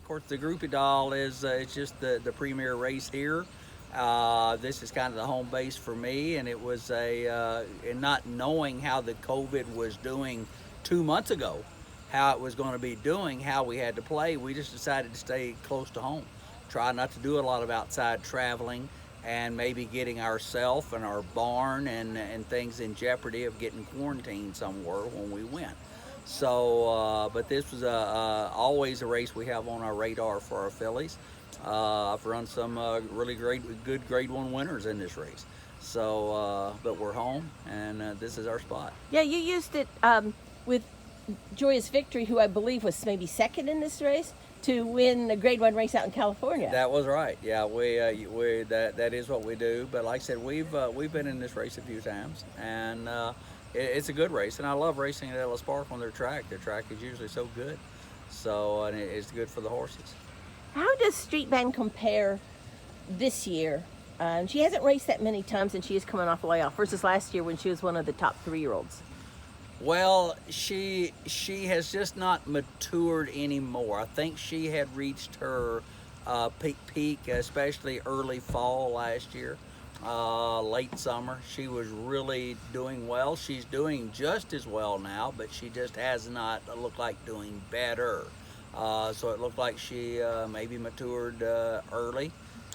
Of course, the Groupie doll is it's just the premier race here. This is kind of the home base for me, and it was and not knowing how the COVID was doing 2 months ago, how it was going to be doing, how we had to play. We just decided to stay close to home, try not to do a lot of outside traveling, and maybe getting ourself and our barn and things in jeopardy of getting quarantined somewhere when we went. So, but this was always a race we have on our radar for our fillies. I've run some really good Grade 1 winners in this race. So, but we're home, and this is our spot. Yeah, you used it with Joyous Victory, who I believe was maybe second in this race, to win a Grade 1 race out in California. That was right. Yeah, we that is what we do. But like I said, we've been in this race a few times, and it's a good race. And I love racing at Ellis Park on their track. Their track is usually so good, so and it's good for the horses. How does Street Band compare this year? She hasn't raced that many times, and she is coming off a layoff versus last year when she was one of the top 3-year-olds. Well, she has just not matured anymore. I think she had reached her peak, especially early fall last year, late summer. She was really doing well. She's doing just as well now, but she just has not looked like doing better. So it looked like she maybe matured early,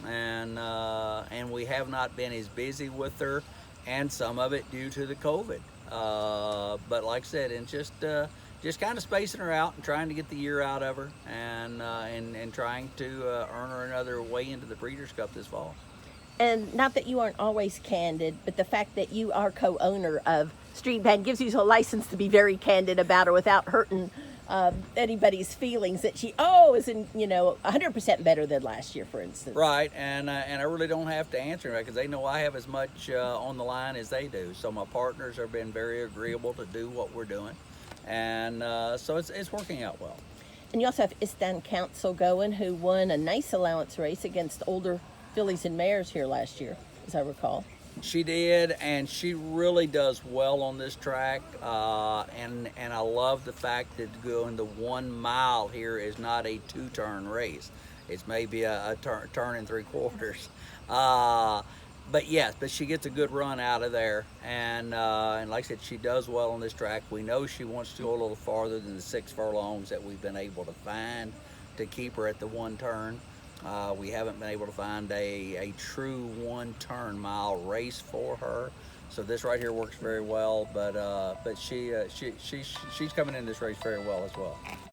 and we have not been as busy with her, and some of it due to the COVID. But like I said, and just kind of spacing her out and trying to get the year out of her, and trying to earn her another way into the Breeders' Cup this fall. And not that you aren't always candid, but the fact that you are co-owner of Street Band gives you a license to be very candid about her without hurting anybody's feelings that she is 100% better than last year, for instance. Right, and I really don't have to answer that because they know I have as much on the line as they do. So my partners have been very agreeable to do what we're doing, and so it's working out well. And you also have Istan Council going, who won a nice allowance race against older fillies and mares here last year, as I recall. She did, and she really does well on this track, and I love the fact that going the 1 mile here is not a 2-turn race. It's maybe a turn and 3/4. But yes, but she gets a good run out of there, and like I said, she does well on this track. We know she wants to go a little farther than the 6 furlongs that we've been able to find to keep her at the 1 turn. We haven't been able to find a true 1-turn mile race for her, so this right here works very well. But she's coming in this race very well as well.